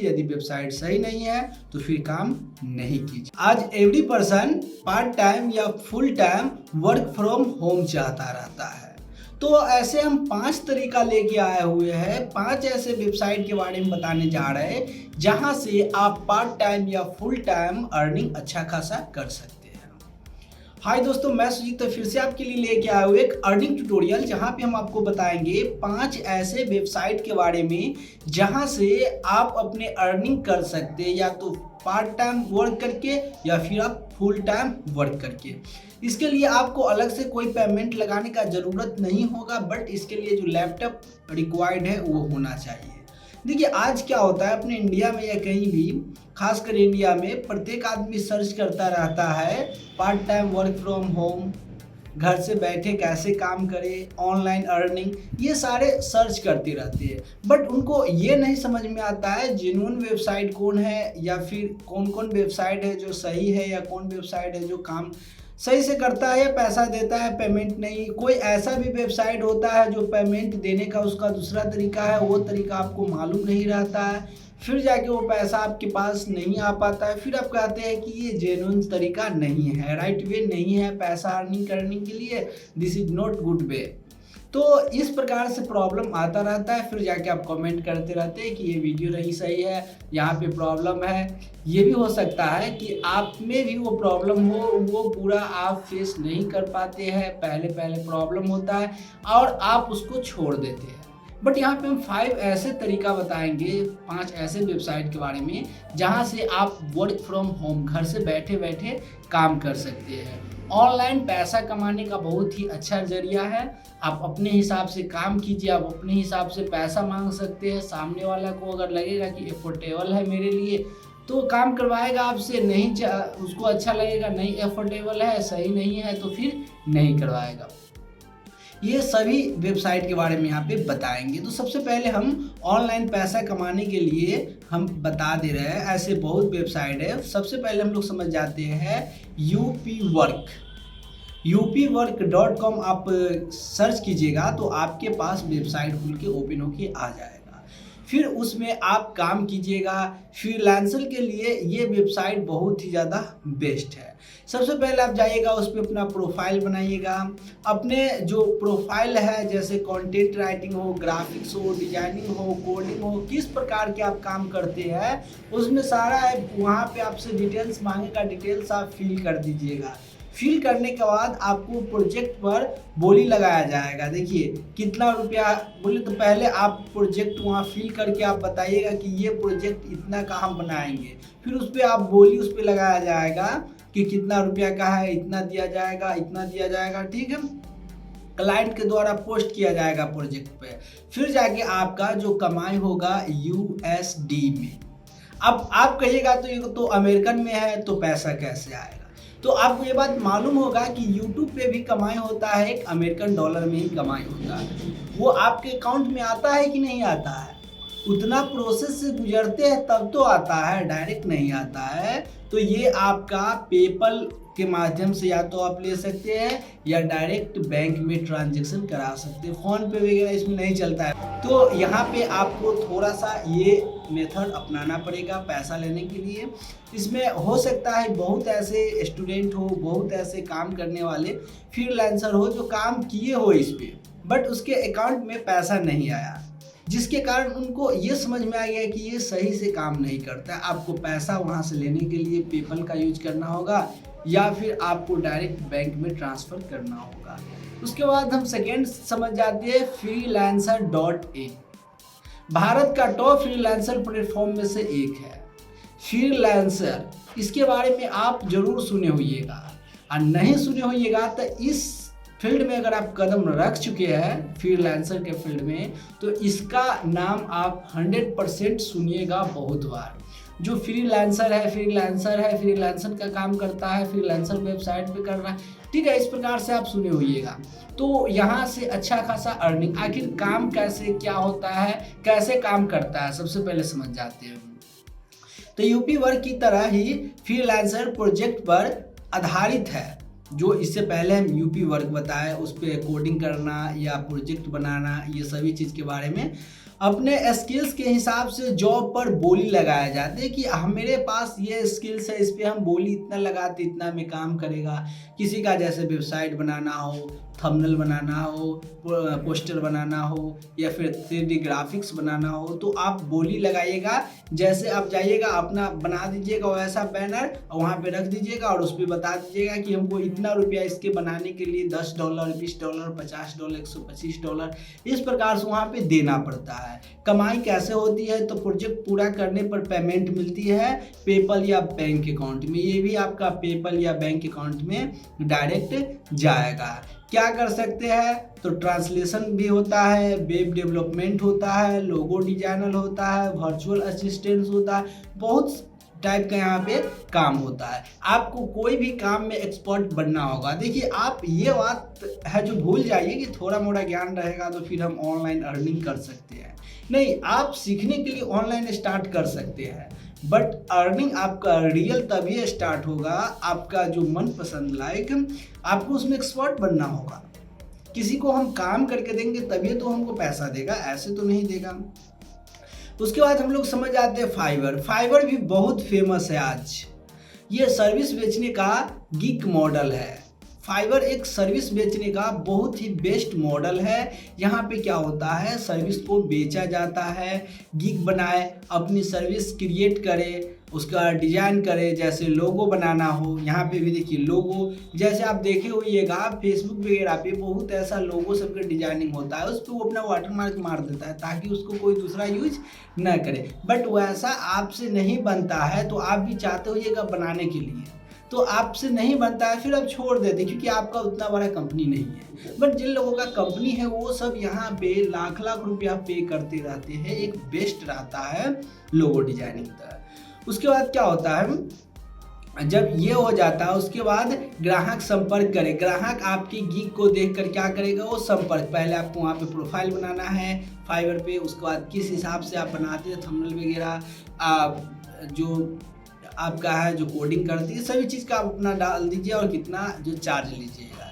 कीजिए, यदि वेबसाइट सही नहीं है तो फिर काम नहीं कीजिए। आज एवरी पर्सन पार्ट टाइम या full time work from home चाहता रहता है, तो ऐसे हम 5 तरीका लेके आए हुए हैं, 5 ऐसे वेबसाइट के बारे में बताने जा रहे हैं जहां से आप पार्ट टाइम या फुल टाइम अर्निंग अच्छा खासा कर सकते हैं। हाय दोस्तों, मैं सुजीत फिर से आपके लिए लेके आया हूँ एक अर्निंग ट्यूटोरियल, जहां पे हम आपको बताएंगे 5 ऐसे वेबसाइट के बारे में जहां से आप अपने अर्निंग कर सकते हैं, या तो पार्ट टाइम वर्क करके या फिर आप फुल टाइम वर्क करके। इसके लिए आपको अलग से कोई पेमेंट लगाने का ज़रूरत नहीं होगा, बट इसके लिए जो लैपटॉप रिक्वायर्ड है वो होना चाहिए। देखिए, आज क्या होता है अपने इंडिया में या कहीं भी, खासकर इंडिया में प्रत्येक आदमी सर्च करता रहता है part time work from home, घर से बैठे कैसे काम करें, ऑनलाइन अर्निंग, ये सारे सर्च करते रहते हैं। बट उनको ये नहीं समझ में आता है जेन्युइन वेबसाइट कौन है, या फिर कौन कौन वेबसाइट है जो सही है, या कौन वेबसाइट है जो काम सही से करता है या पैसा देता है, पेमेंट नहीं। कोई ऐसा भी वेबसाइट होता है जो पेमेंट देने का उसका दूसरा तरीका है, वो तरीका आपको मालूम नहीं रहता है, फिर जाके वो पैसा आपके पास नहीं आ पाता है। फिर आप कहते हैं कि ये जेन्युइन तरीका नहीं है, राइट वे नहीं है पैसा अर्निंग करने के लिए, this is not good way. तो इस प्रकार से प्रॉब्लम आता रहता है, फिर जाके आप कमेंट करते रहते हैं कि ये वीडियो नहीं सही है, यहाँ पे प्रॉब्लम है। ये भी हो सकता है कि आप में भी वो प्रॉब्लम हो, वो पूरा आप फेस नहीं कर पाते हैं, पहले पहले प्रॉब्लम होता है और आप उसको छोड़ देते हैं। बट यहाँ पे हम 5 ऐसे तरीका बताएंगे, 5 ऐसे वेबसाइट के बारे में जहाँ से आप वर्क फ्रॉम होम, घर से बैठे बैठे काम कर सकते हैं। ऑनलाइन पैसा कमाने का बहुत ही अच्छा जरिया है। आप अपने हिसाब से काम कीजिए, आप अपने हिसाब से पैसा मांग सकते हैं। सामने वाला को अगर लगेगा कि एफोर्डेबल है मेरे लिए तो काम करवाएगा आपसे, नहीं उसको अच्छा लगेगा नहीं एफोर्डेबल है, सही नहीं है तो फिर नहीं करवाएगा। ये सभी वेबसाइट के बारे में यहाँ पे बताएंगे। तो सबसे पहले हम ऑनलाइन पैसा कमाने के लिए हम बता दे रहे हैं, ऐसे बहुत वेबसाइट है। सबसे पहले हम लोग समझ जाते हैं यूपी वर्क। upwork.com आप सर्च कीजिएगा तो आपके पास वेबसाइट खुल के ओपन होके आ जाएगा। फिर उसमें आप काम कीजिएगा। फ्रीलांसर के लिए ये वेबसाइट बहुत ही ज़्यादा बेस्ट है। सबसे पहले आप जाइएगा, उस पर अपना प्रोफाइल बनाइएगा। अपने जो प्रोफाइल है, जैसे कंटेंट राइटिंग हो, ग्राफिक्स हो, डिजाइनिंग हो, कोडिंग हो, किस प्रकार के आप काम करते हैं उसमें सारा है। वहाँ पे आपसे डिटेल्स मांगेगा, डिटेल्स आप फिल कर दीजिएगा। फिल करने के बाद आपको प्रोजेक्ट पर बोली लगाया जाएगा। देखिए कितना रुपया बोले, तो पहले आप प्रोजेक्ट वहाँ फिल करके आप बताइएगा कि ये प्रोजेक्ट इतना का हम बनाएंगे। फिर उस पर आप बोली उस पर लगाया जाएगा कि कितना रुपया का है, इतना दिया जाएगा, इतना दिया जाएगा, ठीक है। क्लाइंट के द्वारा पोस्ट किया जाएगा प्रोजेक्ट पे। फिर जाके आपका जो कमाई होगा USD में। अब आप कहिएगा तो ये तो अमेरिकन में है तो पैसा कैसे आएगा। तो आपको ये बात मालूम होगा कि YouTube पे भी कमाई होता है, एक अमेरिकन डॉलर में ही कमाई होता है। वो आपके अकाउंट में आता है कि नहीं आता है, उतना प्रोसेस से गुजरते हैं तब तो आता है, डायरेक्ट नहीं आता है। तो ये आपका पेपल के माध्यम से या तो आप ले सकते हैं या डायरेक्ट बैंक में ट्रांजैक्शन करा सकते हैं। फ़ोन पे वगैरह इसमें नहीं चलता है। तो यहाँ पे आपको थोड़ा सा ये मेथड अपनाना पड़ेगा पैसा लेने के लिए। इसमें हो सकता है बहुत ऐसे स्टूडेंट हो, बहुत ऐसे काम करने वाले फ्रीलांसर हो जो काम किए हो इस पर, बट उसके अकाउंट में पैसा नहीं आया, जिसके कारण उनको ये समझ में आ गया कि ये सही से काम नहीं करता है। आपको पैसा वहाँ से लेने के लिए पेपल का यूज करना होगा या फिर आपको डायरेक्ट बैंक में ट्रांसफ़र करना होगा। उसके बाद हम सेकेंड समझ जाते हैं freelancer.in। भारत का टॉप फ्रीलांसर प्लेटफॉर्म में से एक है फ्रीलांसर। इसके बारे में आप जरूर सुने होइएगा, और नहीं सुने होइएगा तो इस फील्ड में अगर आप कदम रख चुके हैं फ्रीलांसर के फील्ड में, तो इसका नाम आप 100% सुनिएगा बहुत बार। जो फ्रीलांसर है, फ्रीलांसर का काम करता है, फ्रीलांसर वेबसाइट पे कर रहा है, ठीक है, इस प्रकार से आप सुने होइएगा। तो यहाँ से अच्छा खासा अर्निंग, आखिर काम कैसे क्या होता है, कैसे काम करता है, सबसे पहले समझ जाते हैं। तो यूपी वर्क की तरह ही फ्रीलांसर प्रोजेक्ट पर आधारित है। जो इससे पहले हम यूपी वर्क बताए, उस पर कोडिंग करना या प्रोजेक्ट बनाना, ये सभी चीज़ के बारे में अपने स्किल्स के हिसाब से जॉब पर बोली लगाया जाता है कि मेरे पास ये स्किल्स है, इस पे हम बोली इतना लगाते इतना में काम करेगा। किसी का जैसे वेबसाइट बनाना हो, थंबनेल बनाना हो, पोस्टर बनाना हो या फिर 3D ग्राफिक्स बनाना हो, तो आप बोली लगाइएगा। जैसे आप जाइएगा अपना बना दीजिएगा वैसा बैनर और वहाँ पे रख दीजिएगा और उस पर बता दीजिएगा कि हमको इतना रुपया इसके बनाने के लिए $10, $20, $50, $125 इस प्रकार से वहाँ पे देना पड़ता है। कमाई कैसे होती है, तो प्रोजेक्ट पूरा करने पर पेमेंट मिलती है पेपल या बैंक अकाउंट में। ये भी आपका पेपल या बैंक अकाउंट में डायरेक्ट जाएगा। क्या कर सकते हैं, तो ट्रांसलेशन भी होता है, वेब डेवलपमेंट होता है, लोगो डिजाइनर होता है, वर्चुअल असिस्टेंट होता है, बहुत टाइप का यहाँ पे काम होता है। आपको कोई भी काम में एक्सपर्ट बनना होगा। देखिए आप ये बात है जो भूल जाइए कि थोड़ा मोड़ा ज्ञान रहेगा तो फिर हम ऑनलाइन अर्निंग कर सकते हैं। नहीं, आप सीखने के लिए ऑनलाइन स्टार्ट कर सकते हैं, बट अर्निंग आपका रियल तभी स्टार्ट होगा, आपका जो मनपसंद लाइक आपको उसमें एक्सपर्ट बनना होगा। किसी को हम काम करके देंगे तभी तो हमको पैसा देगा, ऐसे तो नहीं देगा। उसके बाद हम लोग समझ आते हैं फाइवर। फाइवर भी बहुत फेमस है आज। ये सर्विस बेचने का गिग मॉडल है। फाइवर एक सर्विस बेचने का बहुत ही बेस्ट मॉडल है। यहाँ पे क्या होता है, सर्विस को बेचा जाता है, गिग बनाए, अपनी सर्विस क्रिएट करे, उसका डिजाइन करे, जैसे लोगो बनाना हो। यहाँ पे भी देखिए लोगो, जैसे आप देखे होइएगा फेसबुक वगैरह पे बहुत ऐसा लोगो सबका डिजाइनिंग होता है, उस पर वो अपना वाटरमार्क मार देता है ताकि उसको कोई दूसरा यूज न करे। बट वैसा आपसे नहीं बनता है, तो आप भी चाहते होइएगा बनाने के लिए, तो आपसे नहीं बनता है, फिर आप छोड़ देते क्योंकि आपका उतना बड़ा कंपनी नहीं है। बट जिन लोगों का कंपनी है वो सब यहाँ पे लाख लाख रुपया पे करते रहते हैं। एक बेस्ट रहता है लोगो डिजाइनिंग का। उसके बाद क्या होता है, जब ये हो जाता है उसके बाद ग्राहक संपर्क करे। ग्राहक आपकी गिग को देखकर क्या करेगा, वो संपर्क, पहले आपको वहाँ पे प्रोफाइल बनाना है फाइवर पे, उसके बाद किस हिसाब से आप बनाते हैं थंबनेल वगैरह, जो आपका है जो कोडिंग करती है, सभी चीज़ का आप अपना डाल दीजिए और कितना जो चार्ज लीजिएगा।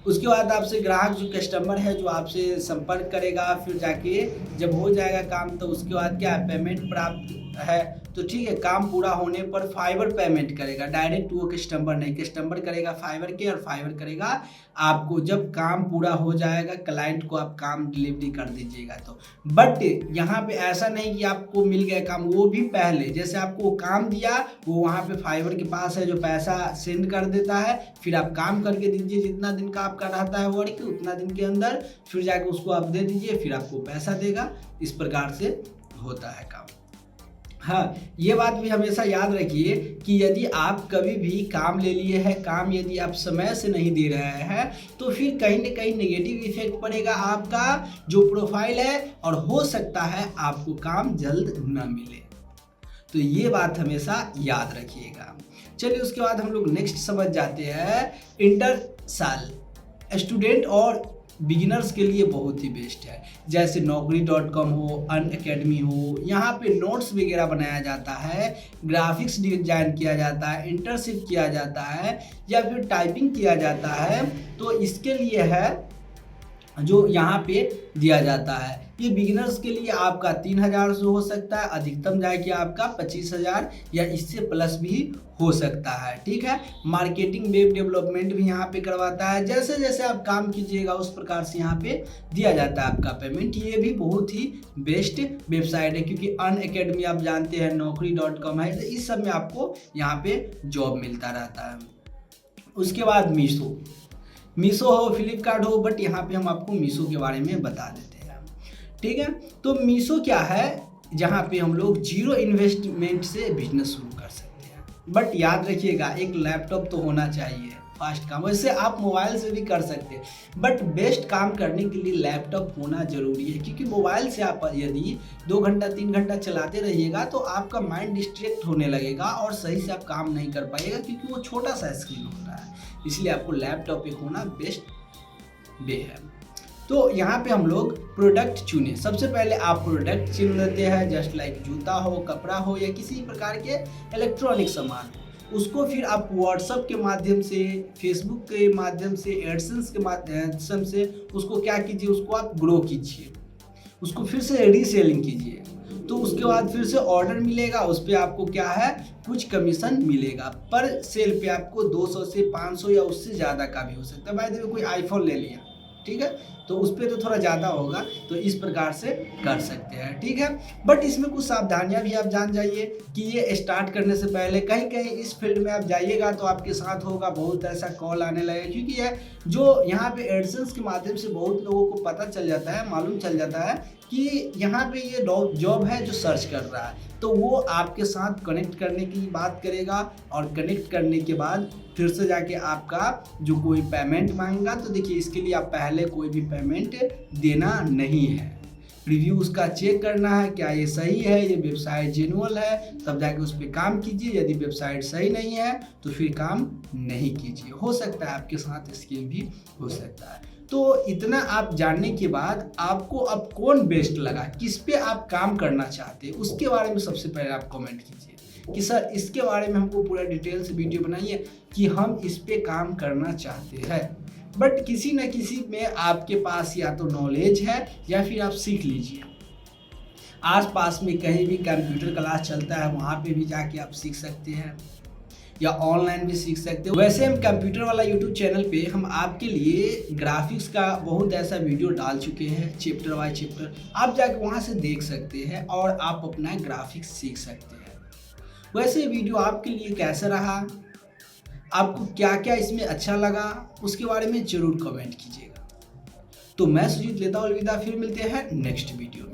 उसके बाद आपसे ग्राहक जो कस्टमर है जो आपसे संपर्क करेगा, फिर जाके जब हो जाएगा काम तो उसके बाद क्या पेमेंट प्राप्त है, तो ठीक है, काम पूरा होने पर फाइवर पेमेंट करेगा, डायरेक्ट वो कस्टमर नहीं, कस्टमर करेगा फाइवर के और फाइवर करेगा आपको। जब काम पूरा हो जाएगा क्लाइंट को आप काम डिलीवरी कर दीजिएगा तो। बट यहाँ पे ऐसा नहीं कि आपको मिल गया काम, वो भी पहले जैसे आपको काम दिया वो वहाँ पे फाइवर के पास है जो पैसा सेंड कर देता है, फिर आप काम करके दीजिए, जितना दिन का आपका रहता है वर्क उतना दिन के अंदर, फिर जाके उसको आप दे दीजिए, फिर आपको पैसा देगा। इस प्रकार से होता है काम। हाँ, ये बात भी हमेशा याद रखिए कि यदि आप कभी भी काम ले लिए हैं, काम यदि आप समय से नहीं दे रहे हैं, तो फिर कहीं ना कहीं नेगेटिव इफेक्ट पड़ेगा आपका जो प्रोफाइल है, और हो सकता है आपको काम जल्द न मिले। तो ये बात हमेशा याद रखिएगा। चलिए उसके बाद हम लोग नेक्स्ट समझ जाते हैं इंटर साल। स्टूडेंट और बिगिनर्स के लिए बहुत ही बेस्ट है। जैसे naukri.com हो, अनअकैडमी हो, यहाँ पे नोट्स वगैरह बनाया जाता है, ग्राफिक्स डिजाइन किया जाता है, इंटर्नशिप किया जाता है या फिर टाइपिंग किया जाता है। तो इसके लिए है जो यहाँ पे दिया जाता है। ये बिगिनर्स के लिए आपका 3000 से हो सकता है, अधिकतम जाके आपका 25,000 या इससे प्लस भी हो सकता है। ठीक है, मार्केटिंग वेब डेवलपमेंट भी यहाँ पे करवाता है। जैसे जैसे आप काम कीजिएगा उस प्रकार से यहाँ पे दिया जाता है आपका पेमेंट। ये भी बहुत ही बेस्ट वेबसाइट है क्योंकि अनअकैडमी आप जानते हैं, naukri.com है, तो इस सब में आपको यहाँ पे जॉब मिलता रहता है। उसके बाद मीशो हो, फ्लिपकार्ट हो, बट यहाँ पे हम आपको मीशो के बारे में बता देते हैं। ठीक है, तो मीशो क्या है, जहाँ पे हम लोग जीरो इन्वेस्टमेंट से बिजनेस शुरू कर सकते हैं। बट याद रखिएगा एक लैपटॉप तो होना चाहिए, फास्ट काम। वैसे आप मोबाइल से भी कर सकते हैं, बट बेस्ट काम करने के लिए लैपटॉप होना जरूरी है, क्योंकि मोबाइल से आप यदि 2 घंटा 3 घंटा चलाते रहिएगा तो आपका माइंड डिस्ट्रैक्ट होने लगेगा और सही से आप काम नहीं कर पाइएगा, क्योंकि वो छोटा सा स्क्रीन होता है। इसलिए आपको लैपटॉप पे होना बेस्ट वे है। तो यहाँ पे हम लोग प्रोडक्ट चुने। सबसे पहले आप प्रोडक्ट चुन लेते हैं, जस्ट लाइक जूता हो, कपड़ा हो या किसी प्रकार के इलेक्ट्रॉनिक सामान। उसको फिर आप व्हाट्सएप के माध्यम से, फेसबुक के माध्यम से, एडसेंस के माध्यम से उसको क्या कीजिए, उसको आप ग्रो कीजिए। उसको फिर से रीसेलिंग कीजिए, तो उसके बाद फिर से ऑर्डर मिलेगा, उस पर आपको क्या है कुछ कमीशन मिलेगा। पर सेल पे आपको 200 से 500 या उससे ज़्यादा का भी हो सकता है। भाई कोई आईफोन ले लिया, ठीक है, तो उस पर तो थोड़ा ज़्यादा होगा, तो इस प्रकार से कर सकते हैं, ठीक है। बट इसमें कुछ सावधानियां भी आप जान जाइए कि ये स्टार्ट करने से पहले कहीं कहीं इस फील्ड में आप जाइएगा तो आपके साथ होगा बहुत ऐसा कॉल आने लगेगा, क्योंकि यह जो यहाँ पे एडसेंस के माध्यम से बहुत लोगों को पता चल जाता है, मालूम चल जाता है कि यहाँ पे ये जॉब है जो सर्च कर रहा है, तो वो आपके साथ कनेक्ट करने की बात करेगा, और कनेक्ट करने के बाद फिर से जाके आपका जो कोई पेमेंट मांगेगा, तो देखिए इसके लिए आप पहले कोई भी पेमेंट देना नहीं है। रिव्यू उसका चेक करना है, क्या ये सही है, ये वेबसाइट जेन्युइन है, तब जाके उस पर काम कीजिए। यदि वेबसाइट सही नहीं है तो फिर काम नहीं कीजिए। हो सकता है आपके साथ स्कैम भी हो सकता है। तो इतना आप जानने के बाद आपको अब कौन बेस्ट लगा, किस पे आप काम करना चाहते हैं, उसके बारे में सबसे पहले आप कमेंट कीजिए कि सर इसके बारे में हमको पूरा डिटेल से वीडियो बनाइए कि हम इस पे काम करना चाहते हैं। बट किसी न किसी में आपके पास या तो नॉलेज है या फिर आप सीख लीजिए। आसपास में कहीं भी कंप्यूटर क्लास चलता है, वहाँ पे भी जाके आप सीख सकते हैं, या ऑनलाइन भी सीख सकते हो। वैसे हम कंप्यूटर वाला यूट्यूब चैनल पे हम आपके लिए ग्राफिक्स का बहुत ऐसा वीडियो डाल चुके हैं, चैप्टर बाय चैप्टर, आप जाके वहाँ से देख सकते हैं और आप अपना ग्राफिक्स सीख सकते हैं। वैसे वीडियो आपके लिए कैसा रहा, आपको क्या क्या इसमें अच्छा लगा, उसके बारे में जरूर कमेंट कीजिएगा। तो मैं सुजीत लेता हूँ अलविदा, फिर मिलते हैं नेक्स्ट वीडियो में।